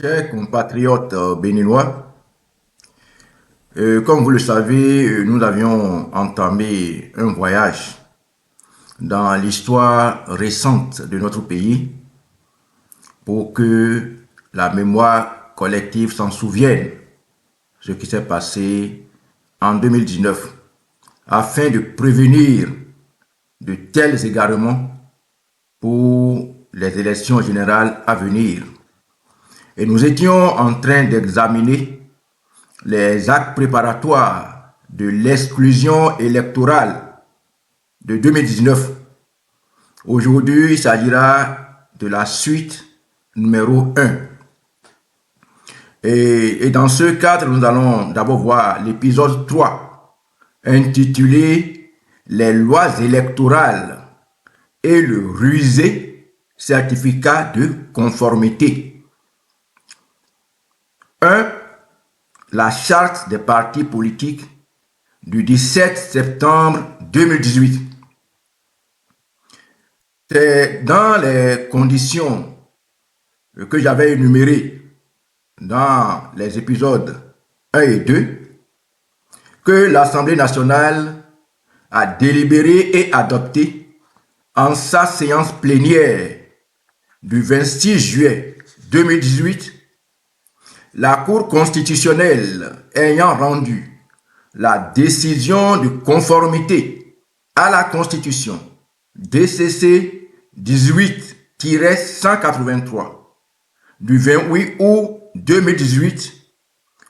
Chers compatriotes béninois, comme vous le savez, nous avions entamé un voyage dans l'histoire récente de notre pays pour que la mémoire collective s'en souvienne, ce qui s'est passé en 2019, afin de prévenir de tels égarements pour les élections générales à venir. Et nous étions en train d'examiner les actes préparatoires de l'exclusion électorale de 2019. Aujourd'hui, il s'agira de la suite numéro 1. Et dans ce cadre, nous allons d'abord voir l'épisode 3, intitulé « Les lois électorales et le rusé certificat de conformité ». 1. La charte des partis politiques du 17 septembre 2018. C'est dans les conditions que j'avais énumérées dans les épisodes 1 et 2 que l'Assemblée nationale a délibéré et adopté en sa séance plénière du 26 juillet 2018 la Cour constitutionnelle ayant rendu la décision de conformité à la Constitution DCC 18-183 du 28 août 2018,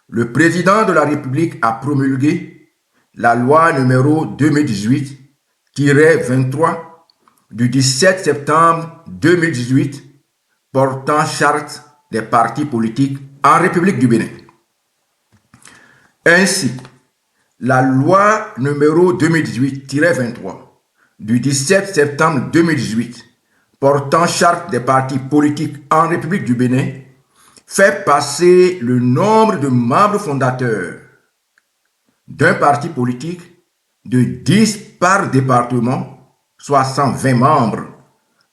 le président de la République a promulgué la loi numéro 2018-23 du 17 septembre 2018 portant charte des partis politiques en République du Bénin. Ainsi, la loi numéro 2018-23 du 17 septembre 2018 portant charte des partis politiques en République du Bénin fait passer le nombre de membres fondateurs d'un parti politique de 10 par département, soit 120 membres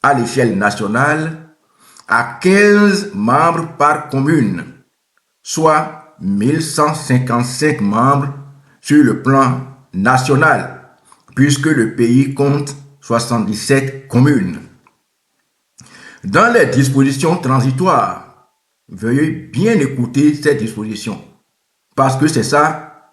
à l'échelle nationale, à 15 membres par commune, soit 1155 membres sur le plan national, puisque le pays compte 77 communes. Dans les dispositions transitoires, veuillez bien écouter ces dispositions, parce que c'est ça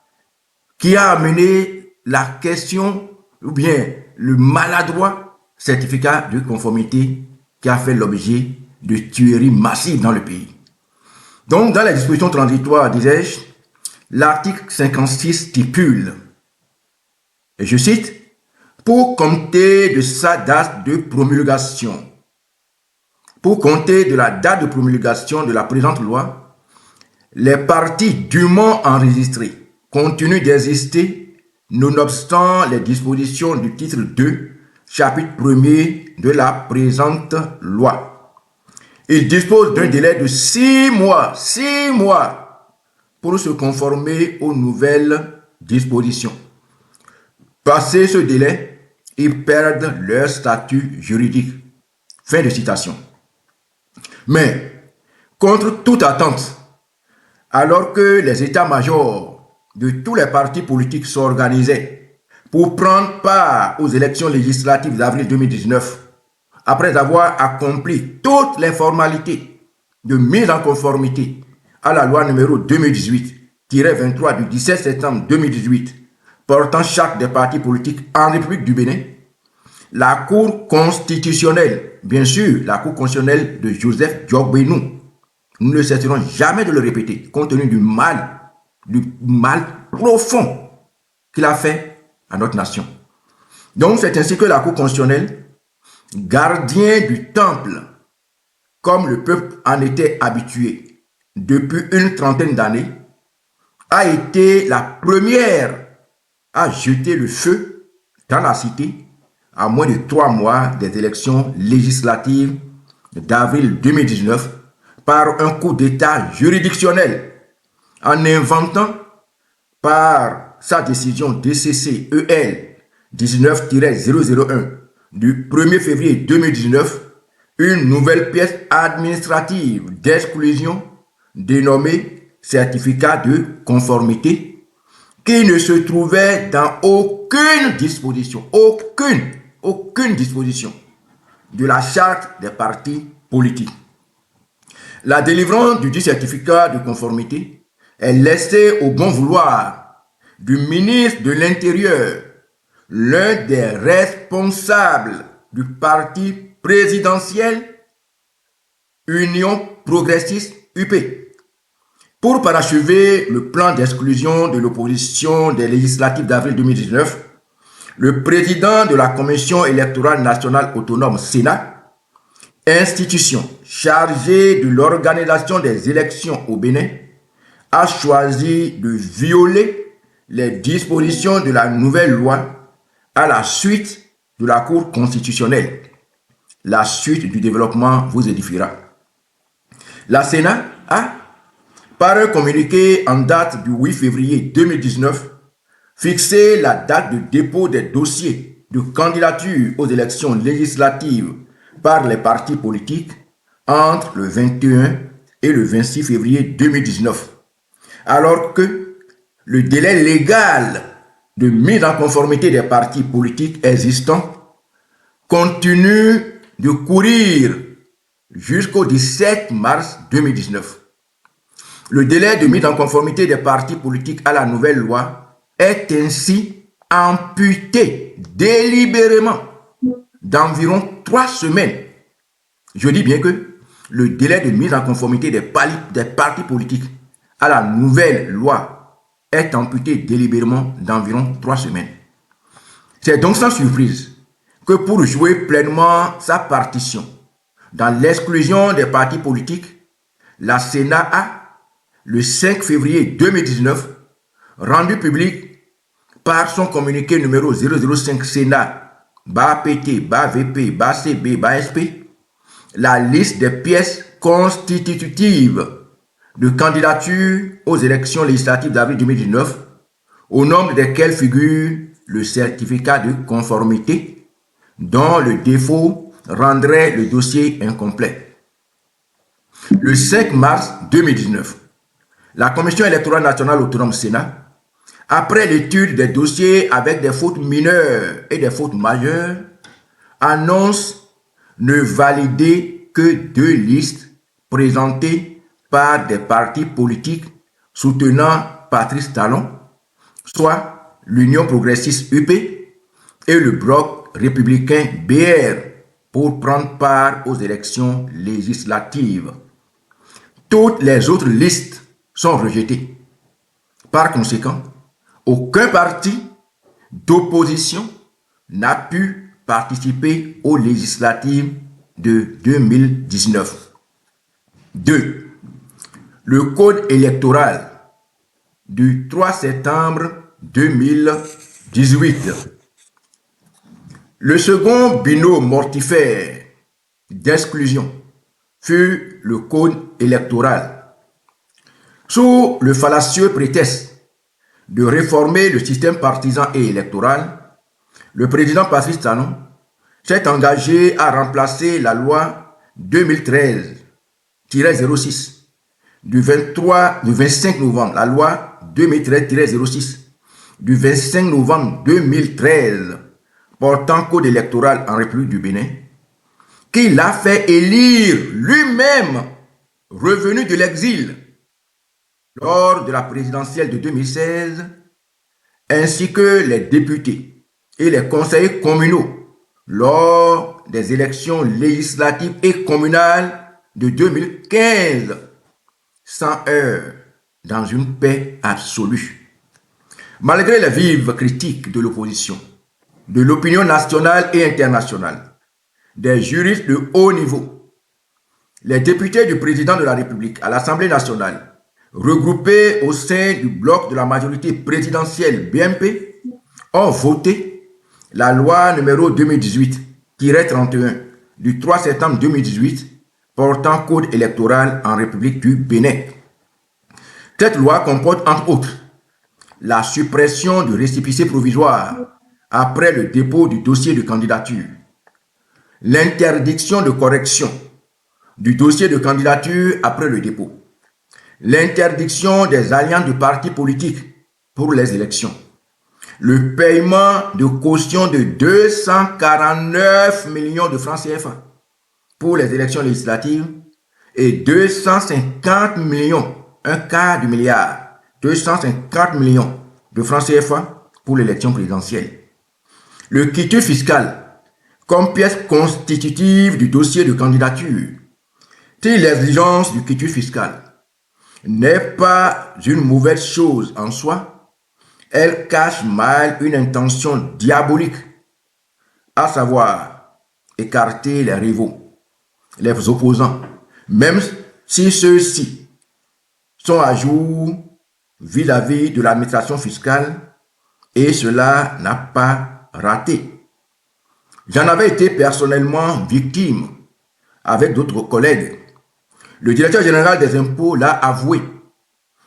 qui a amené la question, ou bien le maladroit certificat de conformité qui a fait l'objet de tueries massives dans le pays. Donc, dans les dispositions transitoires, disais-je, l'article 56 stipule, et je cite, « Pour compter de sa date de promulgation, pour compter de la date de promulgation de la présente loi, les partis dûment enregistrés continuent d'exister, nonobstant les dispositions du titre 2, chapitre 1er de la présente loi. Il dispose d'un délai de 6 mois, pour se conformer aux nouvelles dispositions. Passé ce délai, ils perdent leur statut juridique. » Fin de citation. Mais, contre toute attente, alors que les états-majors de tous les partis politiques s'organisaient pour prendre part aux élections législatives d'avril 2019, après avoir accompli toutes les formalités de mise en conformité à la loi numéro 2018-23 du 17 septembre 2018 portant charte des partis politiques en République du Bénin, la Cour constitutionnelle, bien sûr, la Cour constitutionnelle de Joseph Diogbenou, nous ne cesserons jamais de le répéter, compte tenu du mal profond qu'il a fait à notre nation. Donc, c'est ainsi que la Cour constitutionnelle, gardien du temple, comme le peuple en était habitué depuis une trentaine d'années, a été la première à jeter le feu dans la cité à moins de 3 mois des élections législatives d'avril 2019 par un coup d'état juridictionnel en inventant par sa décision DCC-EL 19-001 du 1er février 2019 une nouvelle pièce administrative d'exclusion dénommé certificat de conformité, qui ne se trouvait dans aucune disposition de la charte des partis politiques. La délivrance du dit certificat de conformité est laissée au bon vouloir du ministre de l'Intérieur, l'un des responsables du parti présidentiel Union progressiste UP, pour parachever le plan d'exclusion de l'opposition des législatives d'avril 2019. Le président de la Commission électorale nationale autonome Sénat, institution chargée de l'organisation des élections au Bénin, a choisi de violer les dispositions de la nouvelle loi à la suite de la Cour constitutionnelle. La suite du développement vous édifiera. La Sénat a, par un communiqué en date du 8 février 2019, fixé la date de dépôt des dossiers de candidature aux élections législatives par les partis politiques entre le 21 et le 26 février 2019, alors que le délai légal de mise en conformité des partis politiques existants continue de courir jusqu'au 17 mars 2019. Le délai de mise en conformité des partis politiques à la nouvelle loi est ainsi amputé délibérément d'environ 3 semaines. Je dis bien que le délai de mise en conformité des partis politiques à la nouvelle loi est amputé délibérément d'environ 3 semaines. C'est donc sans surprise que pour jouer pleinement sa partition dans l'exclusion des partis politiques, la Sénat a, le 5 février 2019, rendu public par son communiqué numéro 005 Sénat, BA-PT, BA-VP, BA-CB, BA-SP, la liste des pièces constitutives de candidature aux élections législatives d'avril 2019, au nombre desquelles figure le certificat de conformité, dont le défaut rendrait le dossier incomplet. Le 5 mars 2019, la Commission électorale nationale autonome Sénat, après l'étude des dossiers avec des fautes mineures et des fautes majeures, annonce ne valider que 2 listes présentées par des partis politiques soutenant Patrice Talon, soit l'Union progressiste UP et le Bloc républicain BR, pour prendre part aux élections législatives. Toutes les autres listes sont rejetées. Par conséquent, aucun parti d'opposition n'a pu participer aux législatives de 2019. 2. Le code électoral du 3 septembre 2018. Le second binôme mortifère d'exclusion fut le code électoral. Sous le fallacieux prétexte de réformer le système partisan et électoral, le président Patrice Talon s'est engagé à remplacer la loi 2013-06 du 25 novembre, la loi 2013-06 du 25 novembre 2013 portant code électoral en République du Bénin, qu'il a fait élire lui-même, revenu de l'exil, lors de la présidentielle de 2016, ainsi que les députés et les conseillers communaux lors des élections législatives et communales de 2015, sans heurts, dans une paix absolue. Malgré les vives critiques de l'opposition, de l'opinion nationale et internationale, des juristes de haut niveau, les députés du président de la République à l'Assemblée nationale, regroupés au sein du bloc de la majorité présidentielle BMP, ont voté la loi numéro 2018-31 du 3 septembre 2018 portant code électoral en République du Bénin. Cette loi comporte entre autres la suppression du récépissé provisoire après le dépôt du dossier de candidature, l'interdiction de correction du dossier de candidature après le dépôt, l'interdiction des alliances de partis politiques pour les élections, le paiement de caution de 249 millions de francs CFA pour les élections législatives et 250 millions, un quart du milliard, 250 millions de francs CFA pour l'élection présidentielle. Le quitus fiscal comme pièce constitutive du dossier de candidature. Si l'exigence du quitus fiscal n'est pas une mauvaise chose en soi, elle cache mal une intention diabolique, à savoir écarter les rivaux, les opposants, même si ceux-ci sont à jour vis-à-vis de l'administration fiscale, et cela n'a pas raté. J'en avais été personnellement victime avec d'autres collègues. Le directeur général des impôts l'a avoué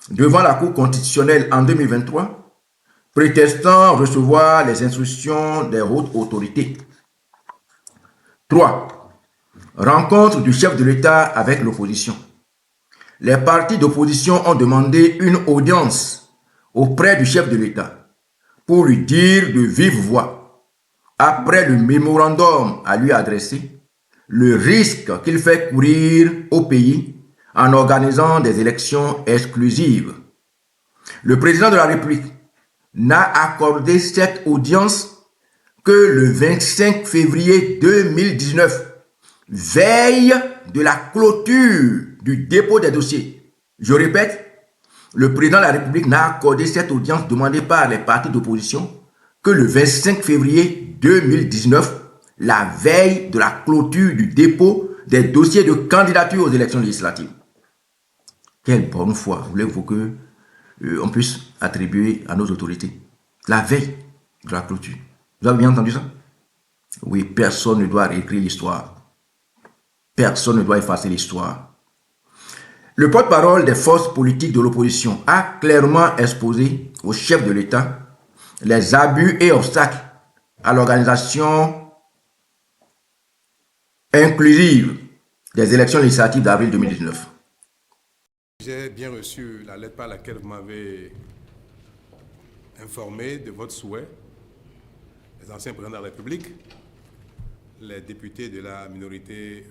devant la Cour constitutionnelle en 2023, prétextant recevoir les instructions des hautes autorités. 3. Rencontre du chef de l'État avec l'opposition. Les partis d'opposition ont demandé une audience auprès du chef de l'État pour lui dire de vive voix, après le mémorandum à lui adresser, le risque qu'il fait courir au pays en organisant des élections exclusives. Le président de la République n'a accordé cette audience que le 25 février 2019, veille de la clôture du dépôt des dossiers. Je répète, le président de la République n'a accordé cette audience demandée par les partis d'opposition que le 25 février 2019, la veille de la clôture du dépôt des dossiers de candidature aux élections législatives. Quelle bonne foi voulez-vous qu'on puisse attribuer à nos autorités? La veille de la clôture. Vous avez bien entendu ça? Oui, personne ne doit réécrire l'histoire. Personne ne doit effacer l'histoire. Le porte-parole des forces politiques de l'opposition a clairement exposé au chef de l'État les abus et obstacles à l'organisation inclusive des élections législatives d'avril 2019. J'ai bien reçu la lettre par laquelle vous m'avez informé de votre souhait, les anciens présidents de la République, les députés de la minorité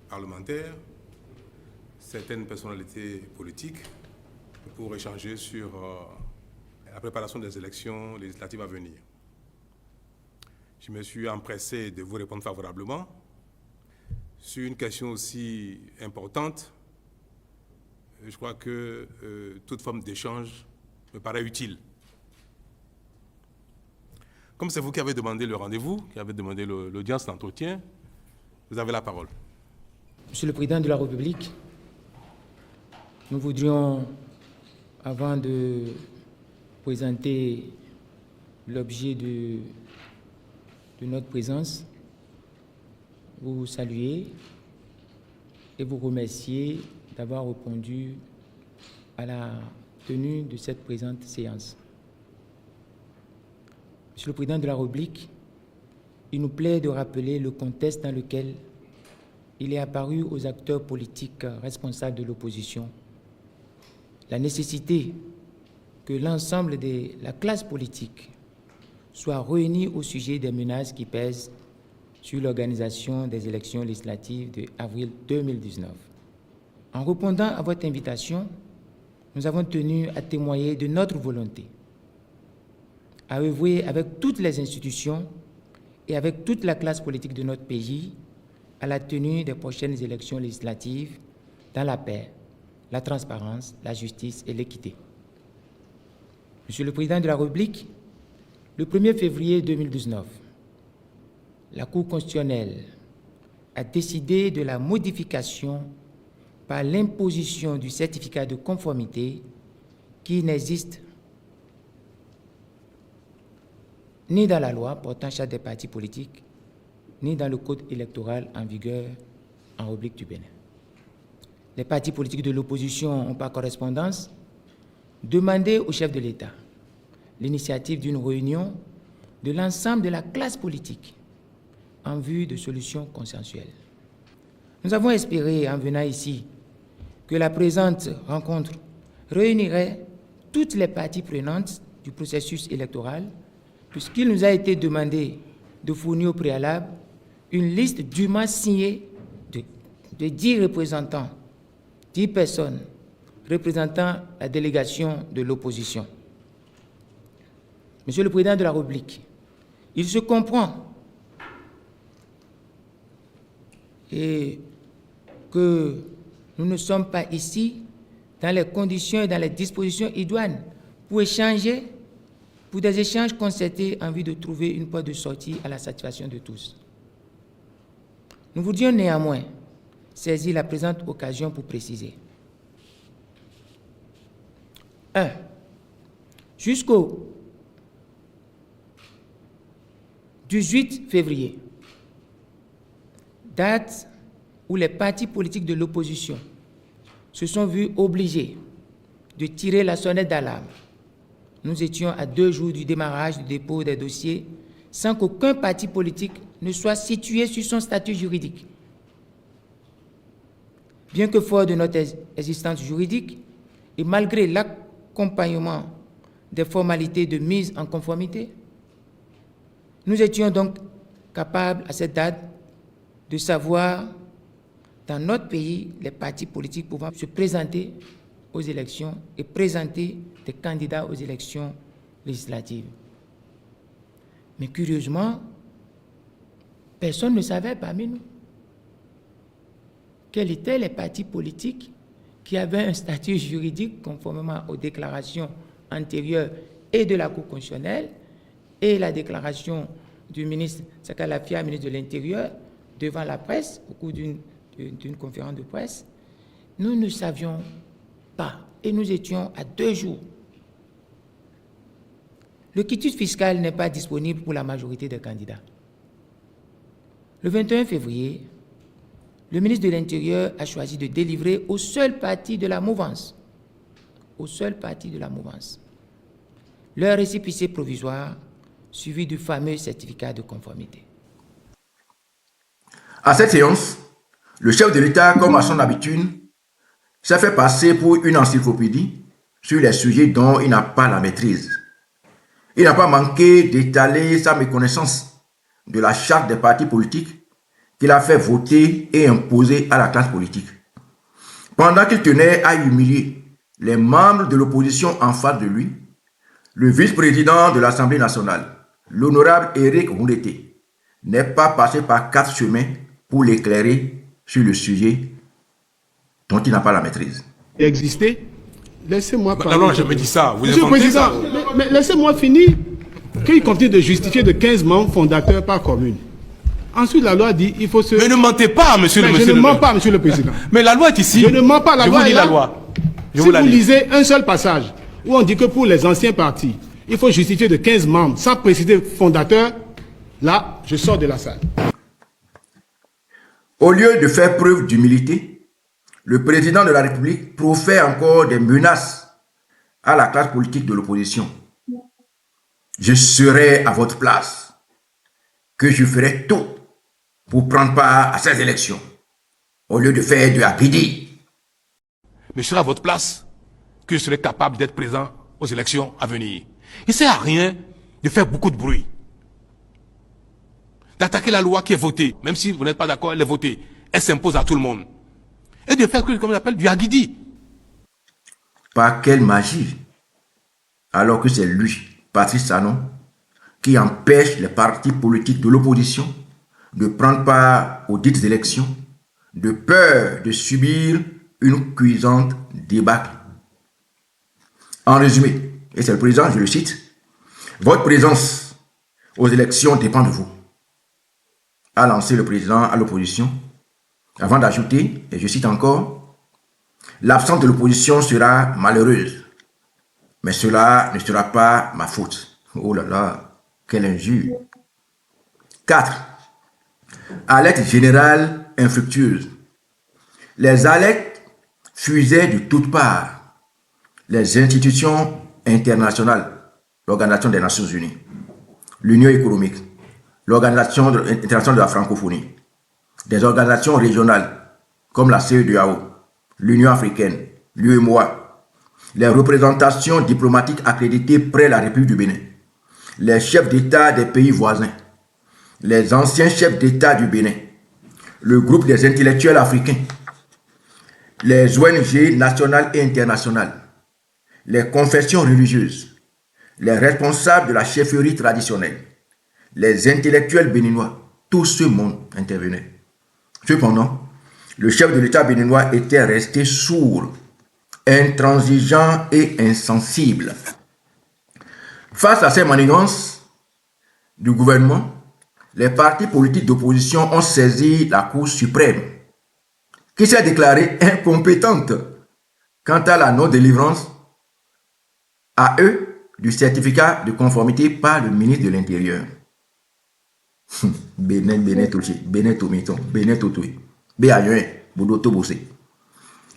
parlementaire, certaines personnalités politiques, pour échanger sur la préparation des élections législatives à venir. Je me suis empressé de vous répondre favorablement sur une question aussi importante. Je crois que toute forme d'échange me paraît utile. Comme c'est vous qui avez demandé le rendez-vous, qui avez demandé l'audience, l'entretien, vous avez la parole. Monsieur le Président de la République, nous voudrions, avant de présenter l'objet de notre présence, vous saluer et vous remercier d'avoir répondu à la tenue de cette présente séance. Monsieur le Président de la République, il nous plaît de rappeler le contexte dans lequel il est apparu aux acteurs politiques responsables de l'opposition la nécessité que l'ensemble de la classe politique soit réunie au sujet des menaces qui pèsent sur l'organisation des élections législatives de avril 2019. En répondant à votre invitation, nous avons tenu à témoigner de notre volonté à œuvrer avec toutes les institutions et avec toute la classe politique de notre pays à la tenue des prochaines élections législatives dans la paix, la transparence, la justice et l'équité. Monsieur le Président de la République, le 1er février 2019, la Cour constitutionnelle a décidé de la modification par l'imposition du certificat de conformité qui n'existe ni dans la loi portant charte des partis politiques, ni dans le code électoral en vigueur en République du Bénin. Les partis politiques de l'opposition ont par correspondance demandé au chef de l'État l'initiative d'une réunion de l'ensemble de la classe politique en vue de solutions consensuelles. Nous avons espéré, en venant ici, que la présente rencontre réunirait toutes les parties prenantes du processus électoral, puisqu'il nous a été demandé de fournir au préalable une liste dûment signée de 10 représentants, 10 personnes représentant la délégation de l'opposition. Monsieur le Président de la République, il se comprend et que nous ne sommes pas ici dans les conditions et dans les dispositions idoines pour échanger, pour des échanges concertés en vue de trouver une porte de sortie à la satisfaction de tous. Nous voudrions néanmoins saisir la présente occasion pour préciser. 1. Jusqu'au 18 février, date où les partis politiques de l'opposition se sont vus obligés de tirer la sonnette d'alarme. Nous étions à 2 jours du démarrage du dépôt des dossiers sans qu'aucun parti politique ne soit situé sur son statut juridique. Bien que fort de notre existence juridique et malgré l'accompagnement des formalités de mise en conformité, nous étions donc capables à cette date de savoir dans notre pays les partis politiques pouvant se présenter aux élections et présenter des candidats aux élections législatives. Mais curieusement, personne ne savait parmi nous quels étaient les partis politiques qui avaient un statut juridique conformément aux déclarations antérieures et de la Cour constitutionnelle et la déclaration du ministre Sakalafia, ministre de l'Intérieur, devant la presse au cours d'une conférence de presse. Nous ne savions pas et nous étions à 2 jours. Le quitus fiscal n'est pas disponible pour la majorité des candidats. Le 21 février, le ministre de l'Intérieur a choisi de délivrer au seul parti de la mouvance, leur récépissé provisoire suivi du fameux certificat de conformité. À cette séance, le chef de l'État, comme à son habitude, s'est fait passer pour une encyclopédie sur les sujets dont il n'a pas la maîtrise. Il n'a pas manqué d'étaler sa méconnaissance de la charte des partis politiques qu'il a fait voter et imposer à la classe politique. Pendant qu'il tenait à humilier les membres de l'opposition en face de lui, le vice-président de l'Assemblée nationale, l'honorable Éric Rouleté, n'est pas passé par 4 chemins pour l'éclairer sur le sujet dont il n'a pas la maîtrise. Exister. Laissez-moi parler. Non, je me dis ça. Vous Monsieur le Président, mais laissez-moi finir. Qu'il continue de justifier de 15 membres fondateurs par commune. Ensuite, la loi dit il faut se... Mais ne mentez pas, monsieur le Président. Je ne mens pas, monsieur le Président. Mais la loi est ici. Je ne mens pas, la loi est là. Je vous lis la loi. Si vous lisez un seul passage où on dit que pour les anciens partis, il faut justifier de 15 membres sans préciser fondateur, là, je sors de la salle. Au lieu de faire preuve d'humilité, le président de la République profère encore des menaces à la classe politique de l'opposition. Je serai à votre place, que je ferai tout pour prendre part à ces élections, au lieu de faire de la guidée. Mais je serai à votre place, que je serai capable d'être présent aux élections à venir. Il ne sert à rien de faire beaucoup de bruit. D'attaquer la loi qui est votée, même si vous n'êtes pas d'accord, elle est votée. Elle s'impose à tout le monde. Et de faire, comme on appelle, du agidi. Par quelle magie? Alors que c'est lui, Patrice Talon, qui empêche les partis politiques de l'opposition de prendre part aux dites élections, de peur de subir une cuisante débâcle. En résumé, et c'est le président, je le cite, votre présence aux élections dépend de vous, a lancé le président à l'opposition, avant d'ajouter, et je cite encore, l'absence de l'opposition sera malheureuse, mais cela ne sera pas ma faute. Oh là là, quelle injure. 4. Alerte générale infructueuse. Les alertes fusaient de toutes parts. Les institutions internationales, l'Organisation des Nations Unies, l'Union économique, l'Organisation internationale de la francophonie, des organisations régionales comme la CEDEAO, l'Union africaine, l'UEMOA, les représentations diplomatiques accréditées près la République du Bénin, les chefs d'État des pays voisins, les anciens chefs d'État du Bénin, le groupe des intellectuels africains, les ONG nationales et internationales, les confessions religieuses, les responsables de la chefferie traditionnelle, les intellectuels béninois, tout ce monde intervenait. Cependant, le chef de l'État béninois était resté sourd, intransigeant et insensible. Face à ces manigances du gouvernement, les partis politiques d'opposition ont saisi la Cour suprême, qui s'est déclarée incompétente quant à la non-délivrance à eux du certificat de conformité par le ministre de l'Intérieur. Bénin touché, Bénin tomiton, Bénin totoué, Béayouen, Boudoto bossé.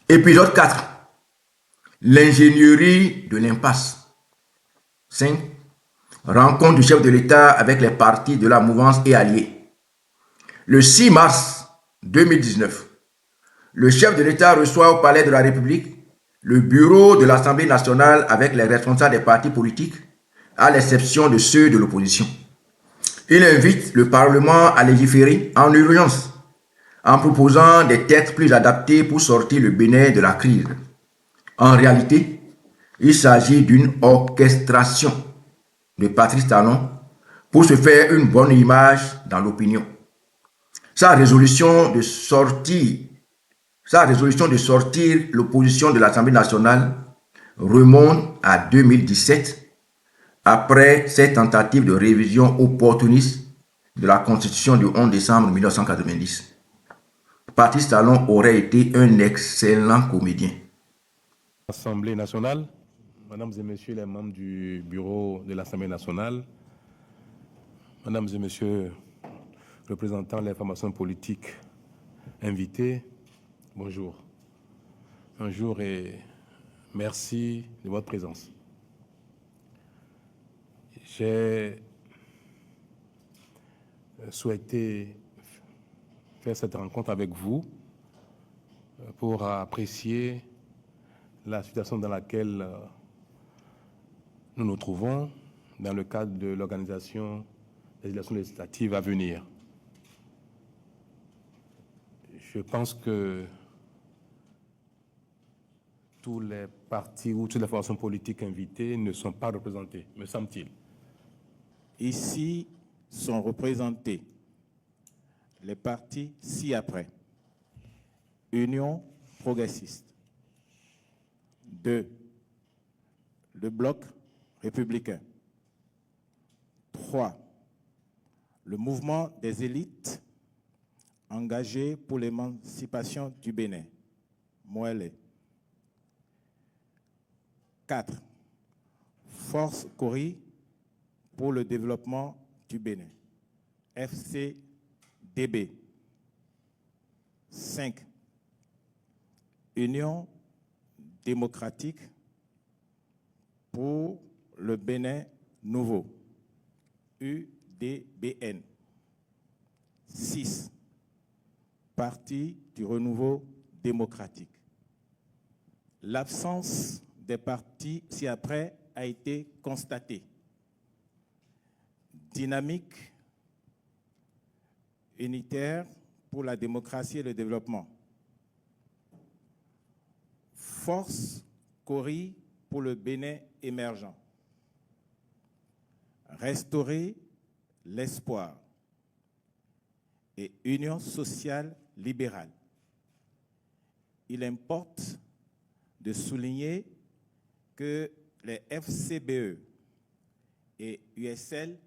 Épisode 4. L'ingénierie de l'impasse. 5. Rencontre du chef de l'État avec les partis de la mouvance et alliés. Le 6 mars 2019, le chef de l'État reçoit au Palais de la République le bureau de l'Assemblée nationale avec les responsables des partis politiques, à l'exception de ceux de l'opposition. Il invite le Parlement à légiférer en urgence, en proposant des textes plus adaptés pour sortir le Bénin de la crise. En réalité, il s'agit d'une orchestration de Patrice Talon pour se faire une bonne image dans l'opinion. Sa résolution de sortir l'opposition de l'Assemblée nationale remonte à 2017, après cette tentative de révision opportuniste de la Constitution du 11 décembre 1990. Patrice Talon aurait été un excellent comédien. Assemblée nationale, Mesdames et Messieurs les membres du bureau de l'Assemblée nationale, Mesdames et Messieurs représentants des formations politiques invités, bonjour. Bonjour et merci de votre présence. J'ai souhaité faire cette rencontre avec vous pour apprécier la situation dans laquelle nous nous trouvons dans le cadre de l'organisation des élections législatives à venir. Je pense que tous les partis ou toutes les formations politiques invitées ne sont pas représentés, me semble-t-il. Ici sont représentés les partis ci-après. Union progressiste. 2. Le bloc républicain. 3. Le mouvement des élites engagées pour l'émancipation du Bénin. Moëlé. 4. Force Cori pour le développement du Bénin. FCDB. 5. Union démocratique pour le Bénin nouveau. UDBN. 6. Parti du renouveau démocratique. L'absence des partis ci-après a été constatée. Dynamique unitaire pour la démocratie et le développement. Force Cori pour le Bénin émergent. Restaurer l'espoir. Et Union sociale libérale. Il importe de souligner que les FCBE et USL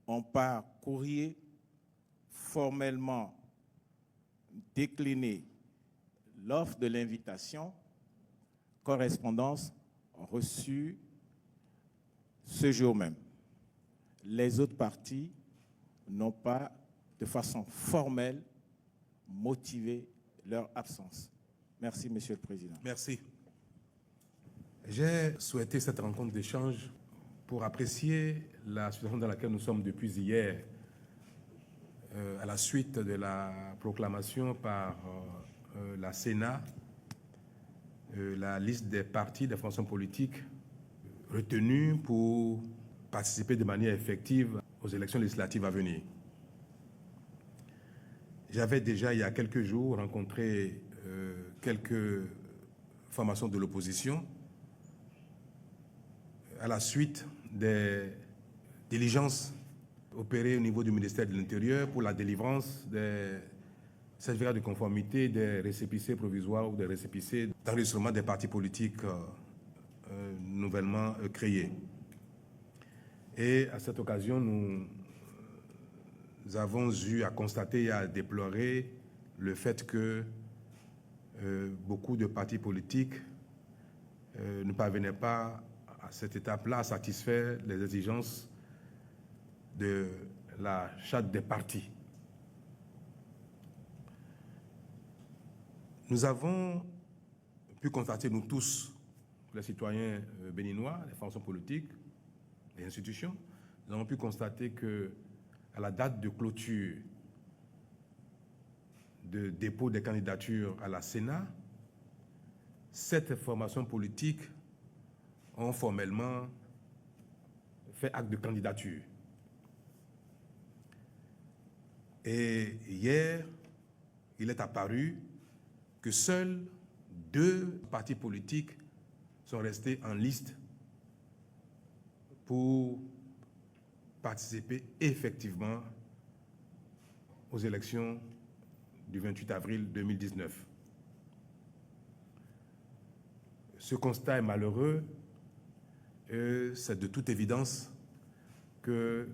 ont par courrier formellement décliné l'offre de l'invitation, correspondance reçue ce jour même. Les autres partis n'ont pas, de façon formelle, motivé leur absence. Merci, Monsieur le Président. Merci. J'ai souhaité cette rencontre d'échange pour apprécier la situation dans laquelle nous sommes depuis hier, à la suite de la proclamation par la Sénat la liste des partis, des formations politiques retenus pour participer de manière effective aux élections législatives à venir. J'avais déjà, il y a quelques jours, rencontré quelques formations de l'opposition à la suite des diligences opérées au niveau du ministère de l'Intérieur pour la délivrance des certificats de conformité des récépissés provisoires ou des récépissés d'enregistrement des partis politiques nouvellement créés. Et à cette occasion, nous avons eu à constater et à déplorer le fait que beaucoup de partis politiques ne parvenaient pas à cette étape-là à satisfaire les exigences de la charte des partis. Nous avons pu constater, nous tous, les citoyens béninois, les formations politiques, les institutions, nous avons pu constater que à la date de clôture de dépôt des candidatures à la Sénat, 7 formations politiques ont formellement fait acte de candidature. Et hier, il est apparu que seuls 2 partis politiques sont restés en liste pour participer effectivement aux élections du 28 avril 2019. Ce constat est malheureux et c'est de toute évidence que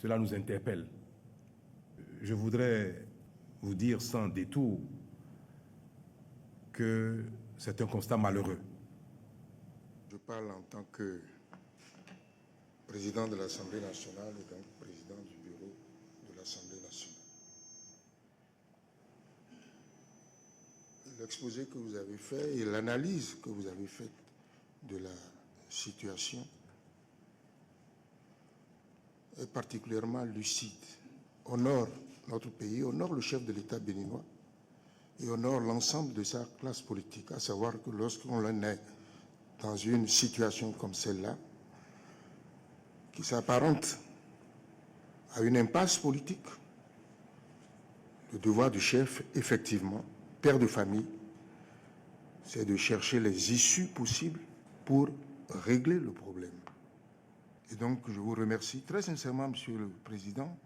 cela nous interpelle. Je voudrais vous dire sans détour que c'est un constat malheureux. Je parle en tant que président de l'Assemblée nationale et donc président du bureau de l'Assemblée nationale. L'exposé que vous avez fait et l'analyse que vous avez faite de la situation est particulièrement lucide. Honore notre pays, honore le chef de l'État béninois et honore l'ensemble de sa classe politique, à savoir que lorsqu'on est dans une situation comme celle-là, qui s'apparente à une impasse politique, le devoir du chef, effectivement, père de famille, c'est de chercher les issues possibles pour régler le problème. Et donc, je vous remercie très sincèrement, Monsieur le Président,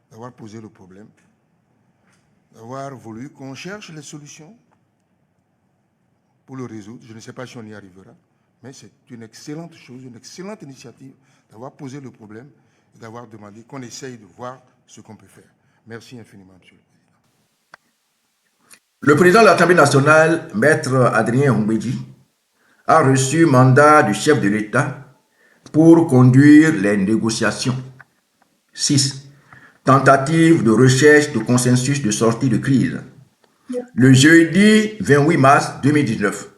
d'avoir posé le problème, d'avoir voulu qu'on cherche les solutions pour le résoudre. Je ne sais pas si on y arrivera, mais c'est une excellente chose, une excellente initiative d'avoir posé le problème et d'avoir demandé qu'on essaye de voir ce qu'on peut faire. Merci infiniment, Monsieur le Président. Le président de l'Assemblée nationale, Maître Adrien Oumbédji, a reçu mandat du chef de l'État pour conduire les négociations. 6. Tentative de recherche de consensus de sortie de crise. Le jeudi 28 mars 2019,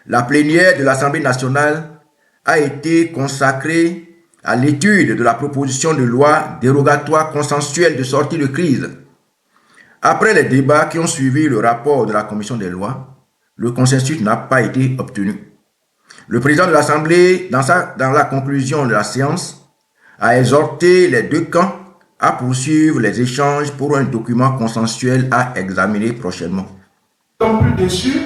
la plénière de l'Assemblée nationale a été consacrée à l'étude de la proposition de loi dérogatoire consensuelle de sortie de crise. Après les débats qui ont suivi le rapport de la commission des lois, le consensus n'a pas été obtenu. Le président de l'Assemblée, dans la conclusion de la séance, a exhorté les 2 camps à poursuivre les échanges pour un document consensuel à examiner prochainement. Nous sommes plus déçus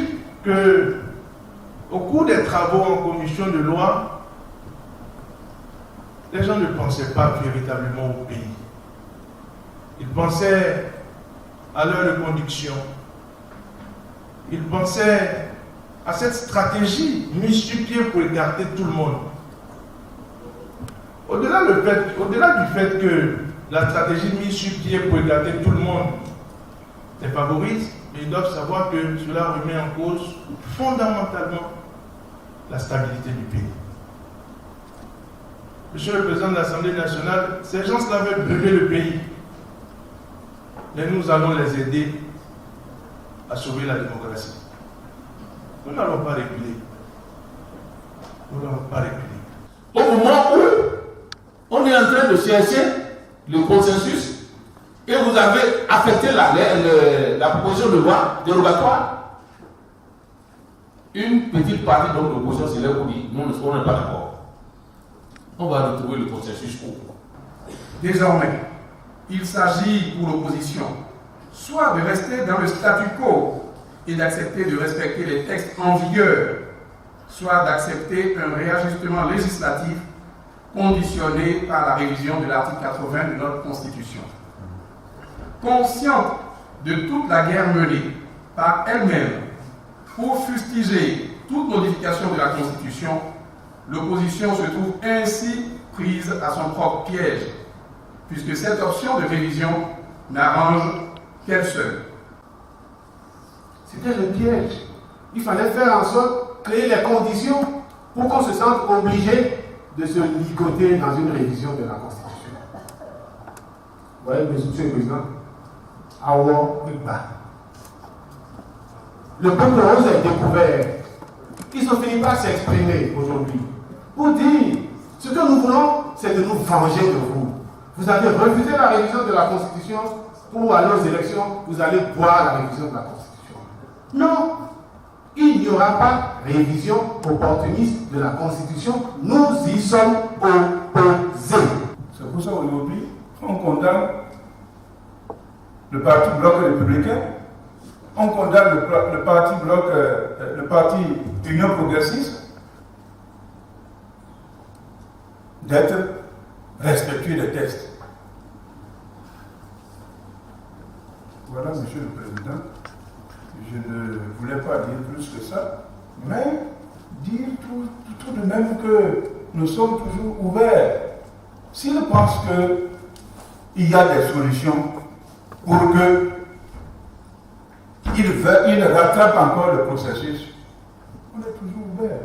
qu'au cours des travaux en commission de loi, les gens ne pensaient pas véritablement au pays. Ils pensaient à l'heure de conduction. Ils pensaient à cette stratégie mise sur pied pour écarter tout le monde. Au-delà du fait que la stratégie mise sur pied pour écarter tout le monde les favorise, mais ils doivent savoir que cela remet en cause fondamentalement la stabilité du pays. Monsieur le Président de l'Assemblée nationale, ces gens-là veulent brûler le pays. Mais nous allons les aider à sauver la démocratie. Nous n'allons pas reculer. Nous n'allons pas reculer. Au moment où on est en train de chercher le consensus et vous avez affecté la proposition de loi dérogatoire, une petite partie de l'opposition se lève pour dire non, on n'est pas d'accord. On va retrouver le consensus où? Désormais, il s'agit pour l'opposition soit de rester dans le statu quo et d'accepter de respecter les textes en vigueur, soit d'accepter un réajustement législatif conditionné par la révision de l'article 80 de notre Constitution. Consciente de toute la guerre menée par elle-même pour fustiger toute modification de la Constitution, l'opposition se trouve ainsi prise à son propre piège, puisque cette option de révision n'arrange qu'elle seule. C'était le piège. Il fallait faire en sorte, créer les conditions pour qu'on se sente obligé de se ligoter dans une révision de la Constitution. Vous voyez, Monsieur le Président, le peuple rose est découvert. Ils ont fini par s'exprimer aujourd'hui pour dire ce que nous voulons, c'est de nous venger de vous. Vous avez refusé la révision de la Constitution pour aller aux élections, vous allez boire la révision de la Constitution. Non, il n'y aura pas révision opportuniste de la Constitution. Nous y sommes opposés. C'est pour ça qu'aujourd'hui, on condamne le parti bloc républicain, on condamne le parti bloc, le parti Union progressiste d'être respectueux des textes. Voilà, Monsieur le Président, je ne voulais pas dire plus que ça, mais dire tout de même que nous sommes toujours ouverts. S'ils pensent qu'il y a des solutions pour qu'ils rattrapent encore le processus, on est toujours ouvert.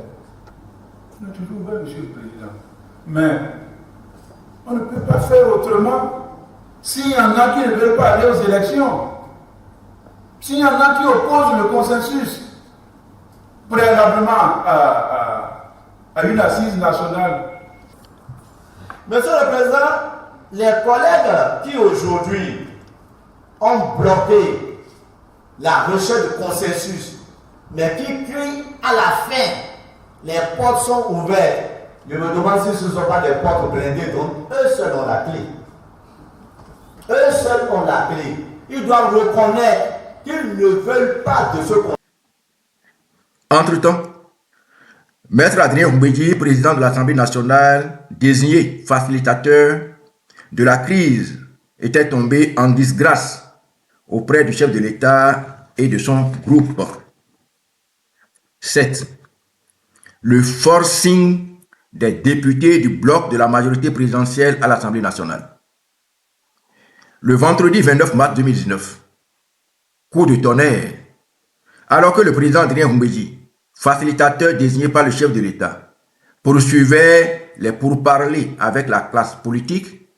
On est toujours ouvert, Monsieur le Président. Mais on ne peut pas faire autrement. S'il y en a qui ne veulent pas aller aux élections, s'il y en a qui opposent le consensus préalablement à une assise nationale. Monsieur le Président, les collègues qui aujourd'hui ont bloqué la recherche de consensus, mais qui crient à la fin, les portes sont ouvertes. Je me demande si ce ne sont pas des portes blindées, donc eux seuls ont la clé. Eux seuls ont la clé. Ils doivent reconnaître qu'ils ne veulent pas de ce consensus. Entre-temps, Maître Adrien Mbedji, président de l'Assemblée nationale, désigné facilitateur de la crise, était tombé en disgrâce auprès du chef de l'État et de son groupe. 7. Le forcing des députés du bloc de la majorité présidentielle à l'Assemblée nationale. Le vendredi 29 mars 2019, coup de tonnerre, alors que le président Adrien Mbedji, facilitateur désigné par le chef de l'État, poursuivait les pourparlers avec la classe politique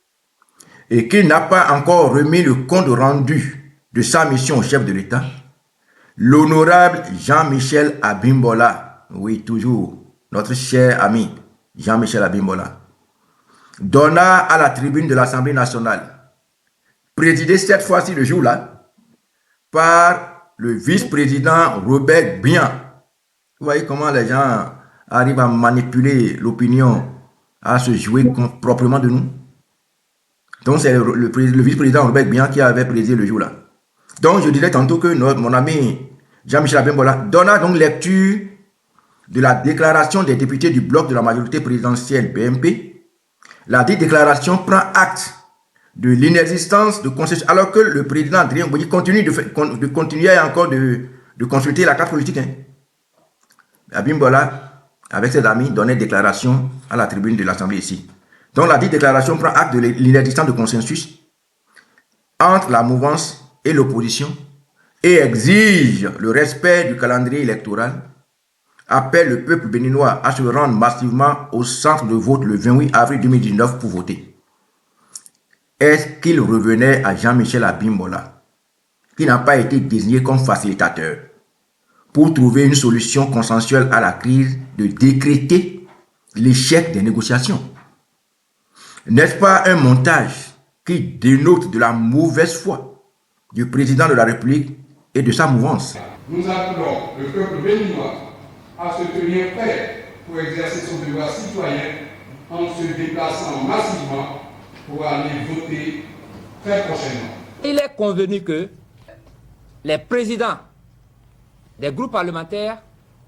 et qu'il n'a pas encore remis le compte rendu de sa mission au chef de l'État, l'honorable Jean-Michel Abimbola, oui toujours, notre cher ami Jean-Michel Abimbola, donna à la tribune de l'Assemblée nationale, présidée cette fois-ci le jour-là, par le vice-président Robert Bian. Vous voyez comment les gens arrivent à manipuler l'opinion, à se jouer proprement de nous. Donc c'est le vice-président Robert Bian qui avait présidé le jour-là. Donc je disais tantôt que mon ami Jean-Michel Abimbola donna donc lecture de la déclaration des députés du bloc de la majorité présidentielle BMP. La dite déclaration prend acte de l'inexistence de consensus, alors que le président Adrien Mbedji continue de continuer encore de consulter la carte politique. Abimbola, avec ses amis, donnait déclaration à la tribune de l'Assemblée ici. Donc la dite déclaration prend acte de l'inexistence de consensus entre la mouvance et l'opposition et exige le respect du calendrier électoral, appelle le peuple béninois à se rendre massivement au centre de vote le 28 avril 2019 pour voter. Est-ce qu'il revenait à Jean-Michel Abimbola, qui n'a pas été désigné comme facilitateur, pour trouver une solution consensuelle à la crise, de décréter l'échec des négociations? N'est-ce pas un montage qui dénote de la mauvaise foi du président de la République et de sa mouvance? Nous appelons le peuple béninois à se tenir prêt pour exercer son devoir citoyen en se déplaçant massivement pour aller voter très prochainement. Il est convenu que les présidents des groupes parlementaires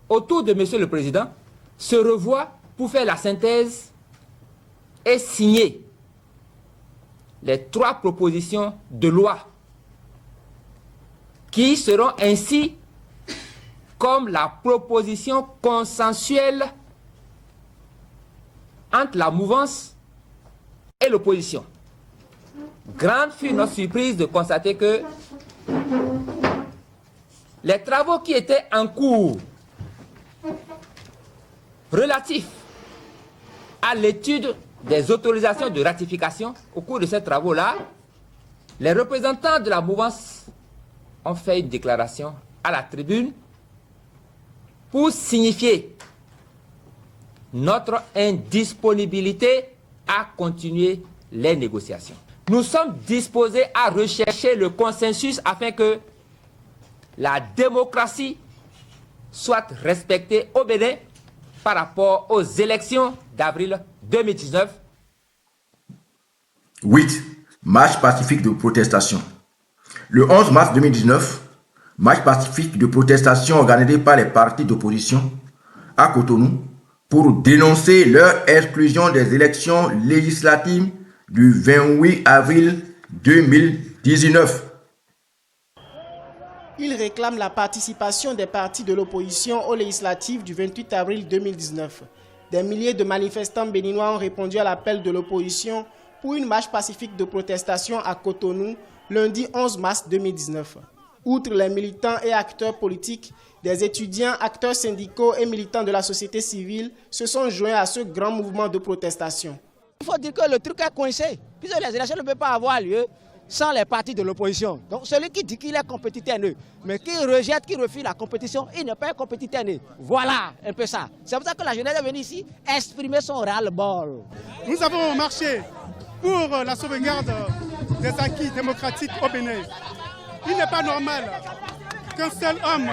autour de Monsieur le Président se revoient pour faire la synthèse et signer les 3 propositions de loi qui seront ainsi comme la proposition consensuelle entre la mouvance et l'opposition. Grande fut notre surprise de constater que les travaux qui étaient en cours relatifs à l'étude des autorisations de ratification, au cours de ces travaux-là, les représentants de la mouvance ont fait une déclaration à la tribune pour signifier notre indisponibilité à continuer les négociations. Nous sommes disposés à rechercher le consensus afin que la démocratie soit respectée au Bénin par rapport aux élections d'avril 2019. 8. Marche pacifique de protestation. Le 11 mars 2019, marche pacifique de protestation organisée par les partis d'opposition à Cotonou pour dénoncer leur exclusion des élections législatives du 28 avril 2019. Il réclame la participation des partis de l'opposition aux législatives du 28 avril 2019. Des milliers de manifestants béninois ont répondu à l'appel de l'opposition pour une marche pacifique de protestation à Cotonou lundi 11 mars 2019. Outre les militants et acteurs politiques, des étudiants, acteurs syndicaux et militants de la société civile se sont joints à ce grand mouvement de protestation. Il faut dire que le truc est coincé, puisque les élections ne peuvent pas avoir lieu sans les partis de l'opposition. Donc celui qui dit qu'il est compétiteur, mais qui rejette, qui refuse la compétition, il n'est pas un compétiteur. Voilà un peu ça. C'est pour ça que la jeunesse est venue ici exprimer son ras-le-bol. Nous avons marché pour la sauvegarde des acquis démocratiques au Bénin. Il n'est pas normal qu'un seul homme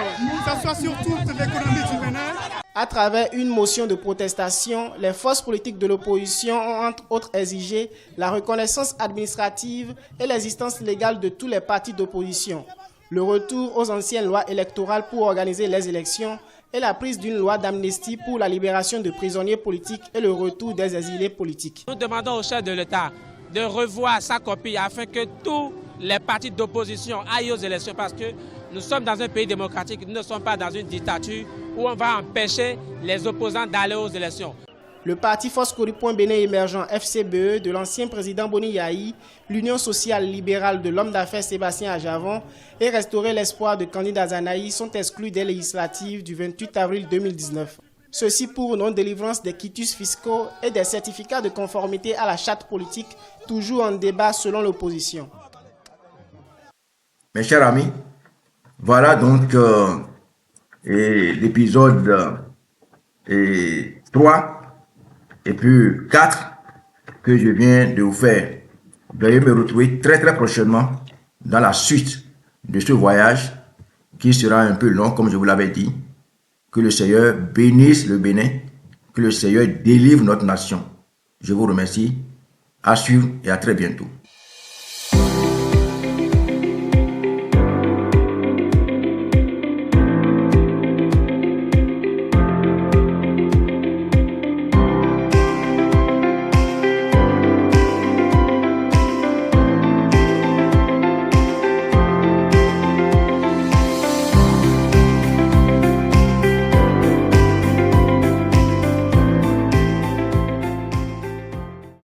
s'assoie sur toute l'économie du Bénin. À travers une motion de protestation, les forces politiques de l'opposition ont entre autres exigé la reconnaissance administrative et l'existence légale de tous les partis d'opposition, le retour aux anciennes lois électorales pour organiser les élections et la prise d'une loi d'amnistie pour la libération de prisonniers politiques et le retour des exilés politiques. Nous demandons au chef de l'État de revoir sa copie afin que tous les partis d'opposition aillent aux élections parce que nous sommes dans un pays démocratique, nous ne sommes pas dans une dictature où on va empêcher les opposants d'aller aux élections. Le parti Force Coripoint Bénin émergent FCBE de l'ancien président Boni Yahi, l'Union sociale libérale de l'homme d'affaires Sébastien Ajavon et Restaurer l'espoir de Candide Azanaï sont exclus des législatives du 28 avril 2019. Ceci pour non-délivrance des quitus fiscaux et des certificats de conformité à la charte politique, toujours en débat selon l'opposition. Mes chers amis, voilà donc l'épisode 3 et puis 4 que je viens de vous faire. Veuillez me retrouver très prochainement dans la suite de ce voyage qui sera un peu long comme je vous l'avais dit. Que le Seigneur bénisse le Bénin, que le Seigneur délivre notre nation. Je vous remercie. À suivre et à très bientôt.